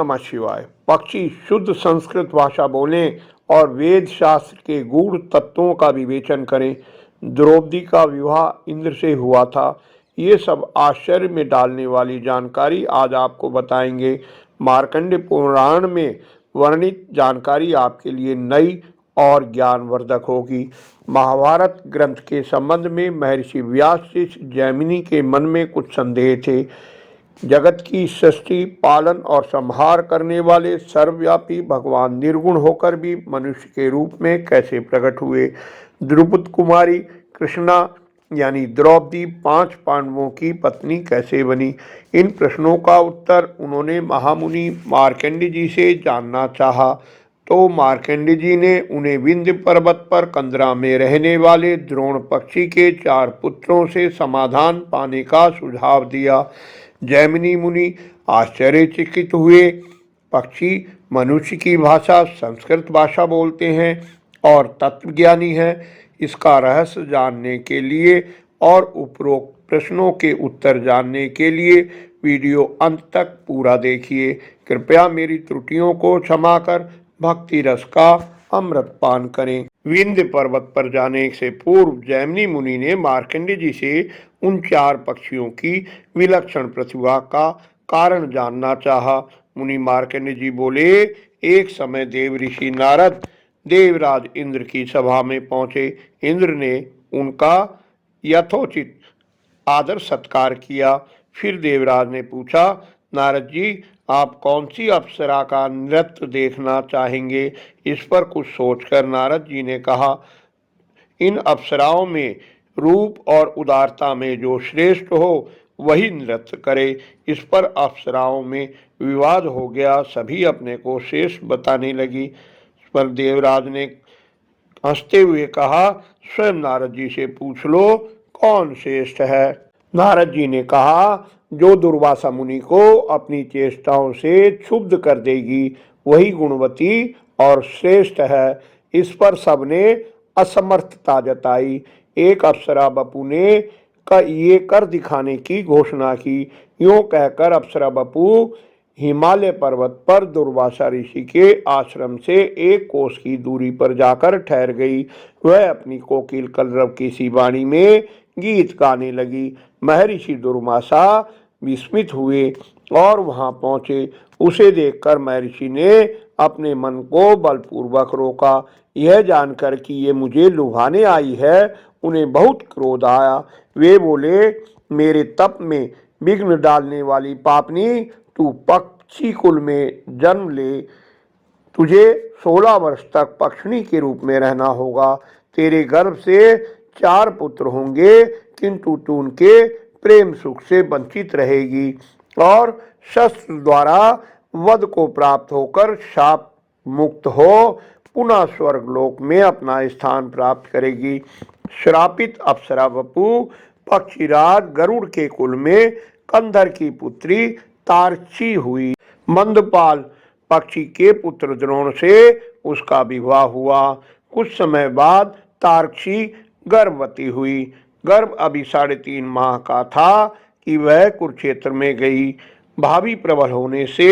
नमः शिवाय। पक्षी शुद्ध संस्कृत भाषा बोलें और वेद शास्त्र के गूढ़ तत्वों का विवेचन करें। द्रौपदी का विवाह इंद्र से हुआ था। ये सब आश्चर्य में डालने वाली जानकारी आज आपको बताएंगे। मार्कंडेय पुराण में वर्णित जानकारी आपके लिए नई और ज्ञानवर्धक होगी। महाभारत ग्रंथ के संबंध में महर्षि व्यास शिष्य जैमिनी के मन में कुछ संदेह थे। जगत की सृष्टि, पालन और संहार करने वाले सर्वव्यापी भगवान निर्गुण होकर भी मनुष्य के रूप में कैसे प्रकट हुए? द्रुपद कुमारी कृष्णा यानी द्रौपदी 5 पांडवों की पत्नी कैसे बनी? इन प्रश्नों का उत्तर उन्होंने महामुनि मार्कंडेय जी से जानना चाहा। तो मार्कंडेय जी ने उन्हें विंध्य पर्वत पर कंदरा में रहने वाले द्रोण पक्षी के 4 पुत्रों से समाधान पाने का सुझाव दिया। जैमिनी मुनि आश्चर्यचकित हुए। पक्षी मनुष्य की भाषा संस्कृत भाषा बोलते हैं और तत्वज्ञानी हैं। इसका रहस्य जानने के लिए और उपरोक्त प्रश्नों के उत्तर जानने के लिए वीडियो अंत तक पूरा देखिए। कृपया मेरी त्रुटियों को क्षमा कर भक्ति रस का अमृत पान करें। विंध्य पर्वत पर जाने से पूर्व जैमिनी मुनि ने मार्कंडेय जी से उन 4 पक्षियों की विलक्षण प्रतिभा का कारण जानना चाहा। मुनि मार्कंडेय जी बोले, एक समय देव ऋषि नारद देवराज इंद्र की सभा में पहुंचे। इंद्र ने उनका यथोचित आदर सत्कार किया। फिर देवराज ने पूछा, नारद जी, आप कौन सी अप्सरा का नृत्य देखना चाहेंगे? इस पर कुछ सोचकर नारद जी ने कहा, इन अप्सराओं में रूप और उदारता में जो श्रेष्ठ हो वही नृत्य करे। इस पर अप्सराओं में विवाद हो गया। सभी अपने को श्रेष्ठ बताने लगी। इस पर देवराज ने हंसते हुए कहा, स्वयं नारद जी से पूछ लो कौन श्रेष्ठ है। नारद जी ने कहा, जो दुर्वासा मुनि को अपनी चेष्टाओं से क्षुब्ध कर देगी वही गुणवती और श्रेष्ठ है। इस पर सबने असमर्थता जताई। एक अप्सरा बपू ने ये कर दिखाने की घोषणा की। यूं कहकर अप्सरा बपू हिमालय पर्वत पर दुर्वासा ऋषि के आश्रम से 1 कोस की दूरी पर जाकर ठहर गई। वह अपनी कोकिल कलरव की सी वाणी में गीत गाने लगी। महर्षि दुर्वासा विस्मित हुए और वहां पहुंचे। उसे देखकर महर्षि ने अपने मन को बलपूर्वक रोका। यह जानकर कि ये मुझे लुभाने आई है, उन्हें बहुत क्रोध आया। वे बोले, मेरे तप में विघ्न डालने वाली पापनी, तू पक्षी कुल में जन्म ले। तुझे 16 वर्ष तक पक्षिणी के रूप में रहना होगा। तेरे गर्भ से 4 पुत्र होंगे, किंतु तू उनके प्रेम सुख से वंचित रहेगी और शस्त्र द्वारा वध को प्राप्त होकर शाप मुक्त हो पुनः स्वर्गलोक में अपना स्थान प्राप्त करेगी। श्रापित अप्सरा बपू पक्षीराज गरुड़ के कुल में कंधर की पुत्री तारक्षी हुई। मंदपाल पक्षी के पुत्र द्रोण से उसका विवाह हुआ। कुछ समय बाद तारक्षी गर्भवती हुई। गर्भ अभी 3.5 माह का था कि वह कुरुक्षेत्र में गई। भावी प्रबल होने से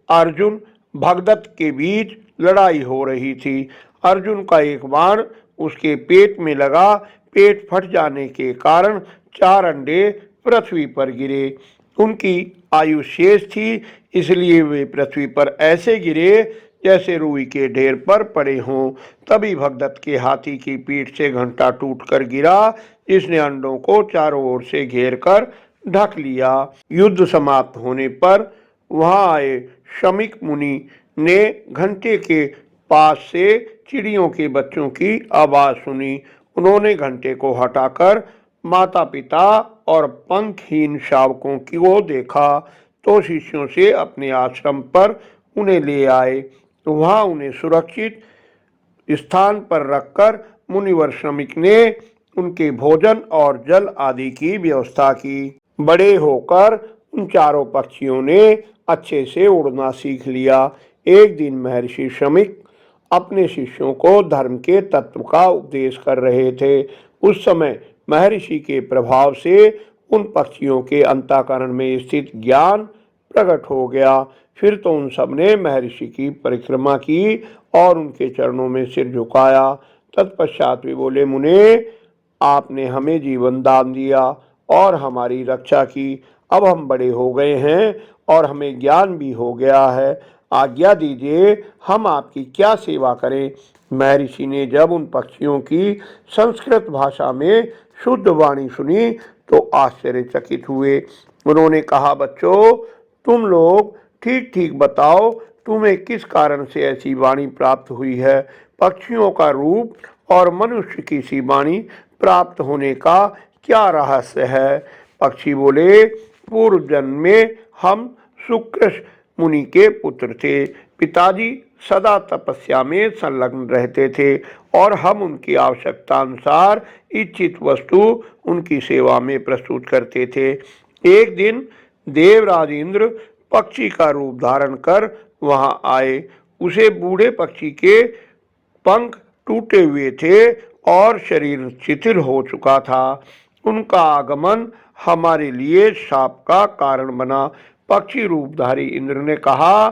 अर्जुन भगदत्त के बीच लड़ाई हो रही थी। अर्जुन का एक बाण उसके पेट में लगा। पेट फट जाने के कारण 4 अंडे पृथ्वी पर गिरे। उनकी आयु शेष थी, इसलिए वे पृथ्वी पर ऐसे गिरे जैसे रुई के ढेर पर पड़े हों। तभी भगदत्त के हाथी की पीठ से घंटा टूटकर गिरा, जिसने अंडों को चारों ओर से घेर कर ढक लिया। युद्ध समाप्त होने पर वहां आए शमीक मुनि ने घंटे के पास से चिड़ियों के बच्चों की आवाज सुनी। उन्होंने घंटे को हटाकर माता पिता और पंखहीन शावकों को देखा तो शिष्यों से अपने आश्रम पर उन्हें ले आए। वहां उन्हें सुरक्षित स्थान पर रखकर मुनिवर शमीक ने उनके भोजन और जल आदि की व्यवस्था की। बड़े होकर उन 4 पक्षियों ने अच्छे से उड़ना सीख लिया। एक दिन महर्षि शमीक अपने शिष्यों को धर्म के तत्व का उपदेश कर रहे थे। उस समय महर्षि के प्रभाव से उन पक्षियों के अंतःकरण में स्थित ज्ञान प्रकट हो गया। फिर तो उन सब ने महर्षि की परिक्रमा की और उनके चरणों में सिर झुकाया। तत्पश्चात वे बोले, मुने, आपने हमें जीवन दान दिया और हमारी रक्षा की। अब हम बड़े हो गए हैं और हमें ज्ञान भी हो गया है। आज्ञा दीजिए, हम आपकी क्या सेवा करें। महर्षि ने जब उन पक्षियों की संस्कृत भाषा में शुद्ध वाणी सुनी तो आश्चर्यचकित हुए। उन्होंने कहा, बच्चों, तुम लोग ठीक ठीक बताओ, तुम्हें किस कारण से ऐसी वाणी प्राप्त हुई है। पक्षियों का रूप और मनुष्य की सी वाणी प्राप्त होने का क्या रहस्य है। पक्षी बोले, पूर्व जन्म में हम शुक्र मुनि के पुत्र थे। पिताजी सदा तपस्या में संलग्न रहते थे और हम उनकी आवश्यकता अनुसार इच्छित वस्तु उनकी सेवा में प्रस्तुत करते थे। एक दिन देवराज इंद्र पक्षी का रूप धारण कर वहां आए। उसे बूढ़े पक्षी के पंख टूटे हुए थे और शरीर शिथिल हो चुका था। उनका आगमन हमारे लिए शाप का कारण बना। पक्षी रूपधारी इंद्र ने कहा,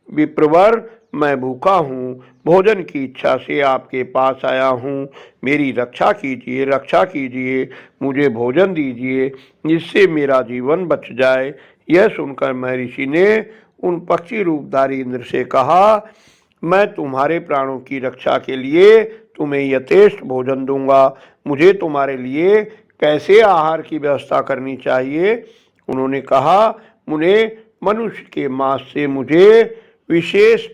विप्रवर, मैं भूखा हूँ, भोजन की इच्छा से आपके पास आया हूँ। मेरी रक्षा कीजिए, रक्षा कीजिए, मुझे भोजन दीजिए जिससे मेरा जीवन बच जाए। यह सुनकर महर्षि ने उन पक्षी रूपधारी इंद्र से कहा, मैं तुम्हारे प्राणों की रक्षा के लिए तुम्हें यथेष्ट भोजन दूंगा। मुझे तुम्हारे लिए कैसे आहार की व्यवस्था करनी चाहिए। उन्होंने कहा, मुने, मनुष्य के मांस से मुझे विशेष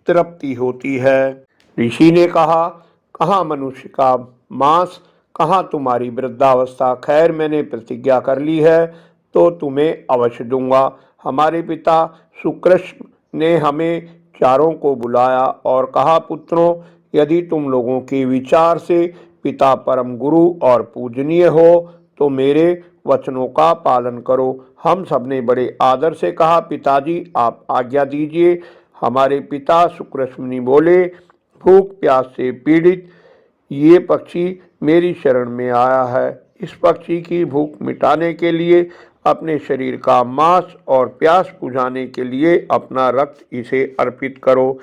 तृप्ति होती है। ऋषि ने कहा, कहाँ मनुष्य का मांस, कहाँ तुम्हारी वृद्धावस्था। खैर, मैंने प्रतिज्ञा कर ली है तो तुम्हें अवश्य दूंगा। हमारे पिता सुकृष्ण ने हमें चारों को बुलाया और कहा, पुत्रों, यदि तुम लोगों के विचार से पिता परम गुरु और पूजनीय हो तो मेरे वचनों का पालन करो। हम सबने बड़े आदर से कहा, पिताजी, आप आज्ञा दीजिए। हमारे पिता सुकृष्ण मुनि बोले, भूख प्यास से पीड़ित ये पक्षी मेरी शरण में आया है। इस पक्षी की भूख मिटाने के लिए अपने शरीर का मांस और प्यास बुझाने के लिए अपना रक्त इसे अर्पित करो।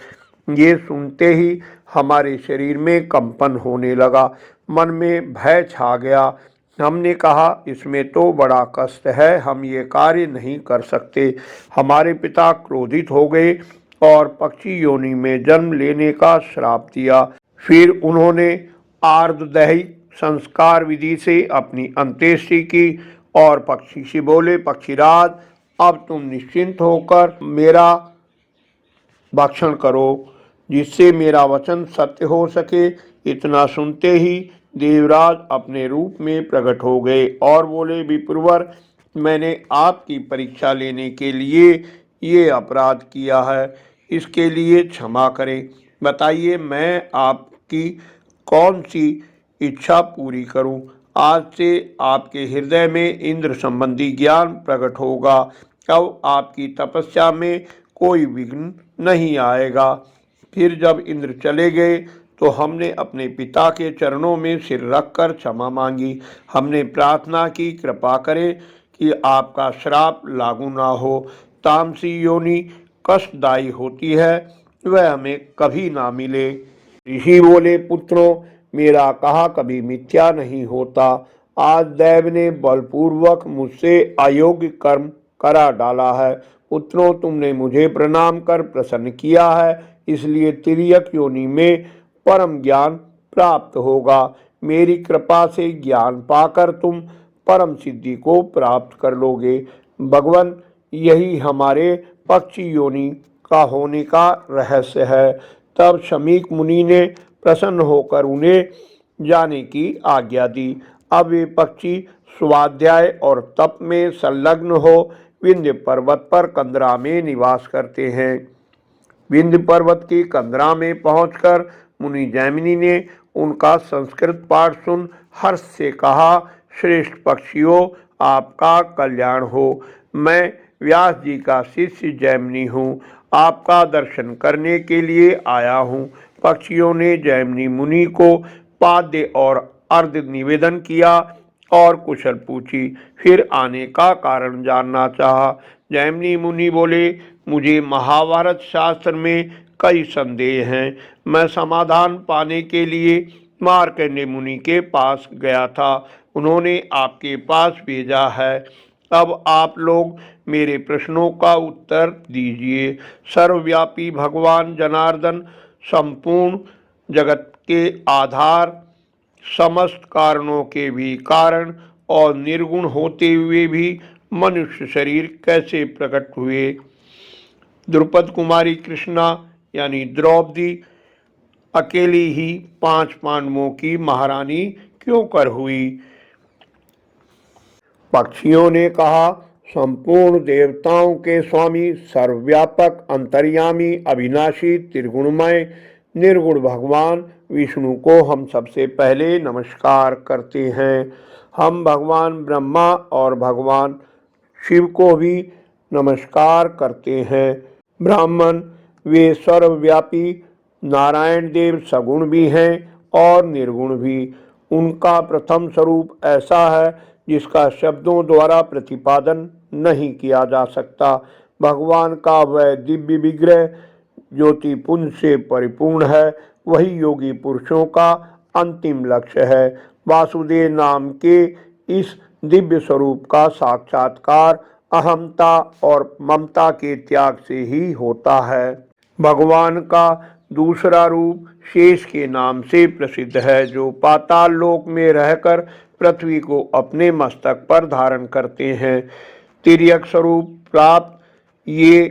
ये सुनते ही हमारे शरीर में कंपन होने लगा, मन में भय छा गया। हमने कहा, इसमें तो बड़ा कष्ट है, हम ये कार्य नहीं कर सकते। हमारे पिता क्रोधित हो गए और पक्षी योनि में जन्म लेने का श्राप दिया। फिर उन्होंने आर्द्रदैहिक संस्कार विधि से अपनी अंत्येष्टि की और पक्षी से बोले, पक्षीराज, अब तुम निश्चिंत होकर मेरा भक्षण करो जिससे मेरा वचन सत्य हो सके। इतना सुनते ही देवराज अपने रूप में प्रकट हो गए और बोले, विप्रवर, मैंने आपकी परीक्षा लेने के लिए ये अपराध किया है, इसके लिए क्षमा करें। बताइए, मैं आपकी कौन सी इच्छा पूरी करूं। आज से आपके हृदय में इंद्र संबंधी ज्ञान प्रकट होगा। अब आपकी तपस्या में कोई विघ्न नहीं आएगा। फिर जब इंद्र चले गए तो हमने अपने पिता के चरणों में सिर रखकर क्षमा मांगी। हमने प्रार्थना की, कृपा करें कि आपका श्राप लागू ना हो। तामसी योनि कष्टदायी होती है, वह हमें कभी ना मिले। ऋषि बोले, पुत्रों, मेरा कहा कभी मिथ्या नहीं होता। आज दैव ने बलपूर्वक मुझसे अयोग्य कर्म करा डाला है। पुत्रों, तुमने मुझे प्रणाम कर प्रसन्न किया है, इसलिए तिर्यक योनि में परम ज्ञान प्राप्त होगा। मेरी कृपा से ज्ञान पाकर तुम परम सिद्धि को प्राप्त कर लोगे। भगवान, यही हमारे पक्षी योनि का होने का रहस्य है। तब शमीक मुनि ने प्रसन्न होकर उन्हें जाने की आज्ञा दी। अब वे पक्षी स्वाध्याय और तप में संलग्न हो विंध्य पर्वत पर कंदरा में निवास करते हैं। विंध्य पर्वत की कंदरा में पहुंचकर मुनि जैमिनी ने उनका संस्कृत पाठ सुन हर्ष से कहा, श्रेष्ठ पक्षियों, आपका कल्याण हो। मैं व्यास जी का शिष्य जैमिनी हूँ, आपका दर्शन करने के लिए आया हूँ। पक्षियों ने जैमिनी मुनि को पाद्य और अर्घ्य निवेदन किया और कुशल पूछी, फिर आने का कारण जानना चाहा। जैमिनी मुनि बोले, मुझे महाभारत शास्त्र में कई संदेह हैं। मैं समाधान पाने के लिए मार्कंडेय मुनि के पास गया था, उन्होंने आपके पास भेजा है। अब आप लोग मेरे प्रश्नों का उत्तर दीजिए। सर्वव्यापी भगवान जनार्दन संपूर्ण जगत के आधार, समस्त कारणों के भी कारण और निर्गुण होते हुए भी मनुष्य शरीर कैसे प्रकट हुए? द्रुपद कुमारी कृष्णा यानी द्रौपदी अकेली ही 5 पांडवों की महारानी क्यों कर हुई? पक्षियों ने कहा, संपूर्ण देवताओं के स्वामी, सर्वव्यापक, अंतर्यामी, अविनाशी, त्रिगुणमय, निर्गुण भगवान विष्णु को हम सबसे पहले नमस्कार करते हैं। हम भगवान ब्रह्मा और भगवान शिव को भी नमस्कार करते हैं। ब्राह्मण, वे सर्वव्यापी नारायण देव सगुण भी हैं और निर्गुण भी। उनका प्रथम स्वरूप ऐसा है जिसका शब्दों द्वारा प्रतिपादन नहीं किया जा सकता। भगवान का वह दिव्य विग्रह ज्योतिपुंज से परिपूर्ण है, वही योगी पुरुषों का अंतिम लक्ष्य है। वासुदेव नाम के इस दिव्य स्वरूप का साक्षात्कार अहमता और ममता के त्याग से ही होता है। भगवान का दूसरा रूप शेष के नाम से प्रसिद्ध है, जो पाताल लोक में रहकर पृथ्वी को अपने मस्तक पर धारण करते हैं। तिर्यक स्वरूप प्राप्त ये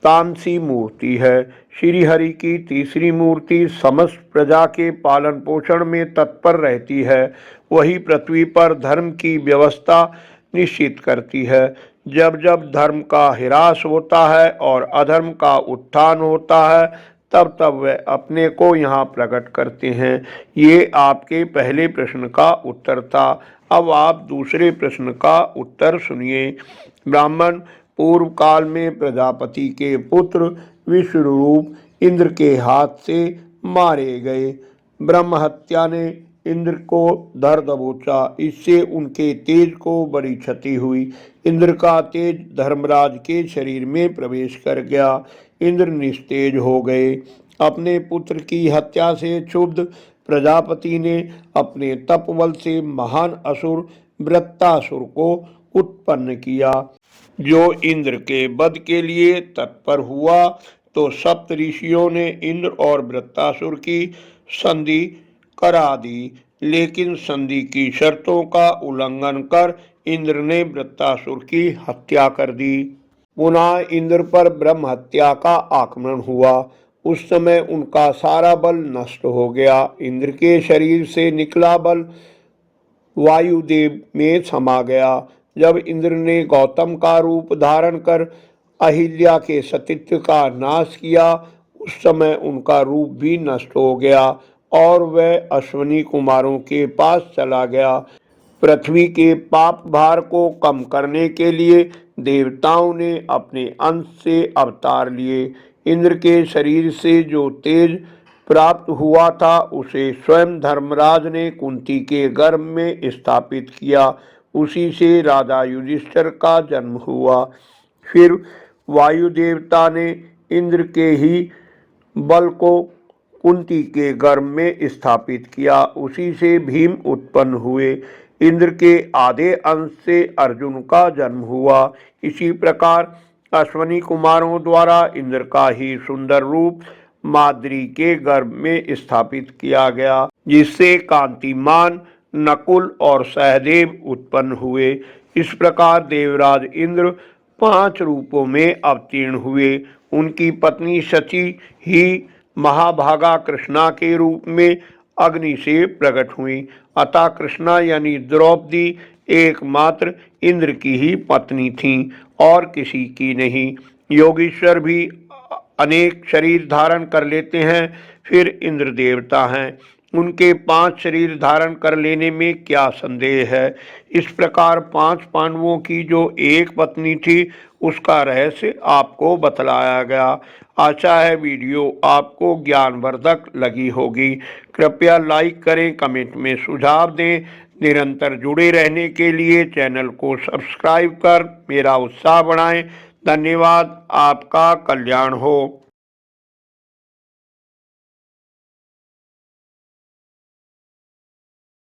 तामसी मूर्ति है। श्री हरि की तीसरी मूर्ति समस्त प्रजा के पालन पोषण में तत्पर रहती है, वही पृथ्वी पर धर्म की व्यवस्था निश्चित करती है। जब जब धर्म का ह्रास होता है और अधर्म का उत्थान होता है, तब तब वे अपने को यहाँ प्रकट करते हैं। ये आपके पहले प्रश्न का उत्तर था। अब आप दूसरे प्रश्न का उत्तर सुनिए। ब्राह्मण, पूर्व काल में प्रजापति के पुत्र विश्वरूप इंद्र के हाथ से मारे गए। ब्रह्म हत्या ने इंद्र को धर दबोचा, इससे उनके तेज को बड़ी क्षति हुई। इंद्र का तेज धर्मराज के शरीर में प्रवेश कर गया। इंद्र निस्तेज हो गए। अपने पुत्र की हत्या से क्षुब्ध प्रजापति ने अपने तपबल से महान असुर वृत्तासुर को उत्पन्न किया, जो इंद्र के वध के लिए तत्पर हुआ। तो सप्त ऋषियों ने इंद्र और वृत्तासुर की संधि करा दी, लेकिन संधि की शर्तों का उल्लंघन कर इंद्र ने वृत्तासुर की हत्या कर दी। पुनः इंद्र पर ब्रह्म हत्या का आक्रमण हुआ। उस समय उनका सारा बल नष्ट हो गया। इंद्र के शरीर से निकला बल वायुदेव में समा गया। जब इंद्र ने गौतम का रूप धारण कर अहिल्या के सतीत्व का नाश किया, उस समय उनका रूप भी नष्ट हो गया और वह अश्विनी कुमारों के पास चला गया। पृथ्वी के पाप भार को कम करने के लिए देवताओं ने अपने अंश से अवतार लिए। इंद्र के शरीर से जो तेज प्राप्त हुआ था, उसे स्वयं धर्मराज ने कुंती के गर्भ में स्थापित किया। उसी से राजा युधिष्ठिर का जन्म हुआ। फिर वायु देवता ने इंद्र के ही बल को कुंती के गर्भ में स्थापित किया। उसी से भीम उत्पन्न हुए। इंद्र के आधे अंश से अर्जुन का जन्म हुआ। इसी प्रकार अश्विनी कुमारों द्वारा इंद्र का ही सुंदर रूप माद्री के गर्भ में स्थापित किया गया, जिससे कांतिमान नकुल और सहदेव उत्पन्न हुए। इस प्रकार देवराज इंद्र 5 रूपों में अवतीर्ण हुए। उनकी पत्नी शची ही महाभागा कृष्णा के रूप में अग्नि से प्रकट हुई। अतः कृष्णा यानी द्रौपदी एकमात्र इंद्र की ही पत्नी थी और किसी की नहीं। योगीश्वर भी अनेक शरीर धारण कर लेते हैं, फिर इंद्र देवता हैं। उनके 5 शरीर धारण कर लेने में क्या संदेह है। इस प्रकार 5 पांडवों की जो एक पत्नी थी, उसका रहस्य आपको बतलाया गया। आशा है वीडियो आपको ज्ञानवर्धक लगी होगी। कृपया लाइक करें, कमेंट में सुझाव दें। निरंतर जुड़े रहने के लिए चैनल को सब्सक्राइब कर मेरा उत्साह बढ़ाएं। धन्यवाद। आपका कल्याण हो।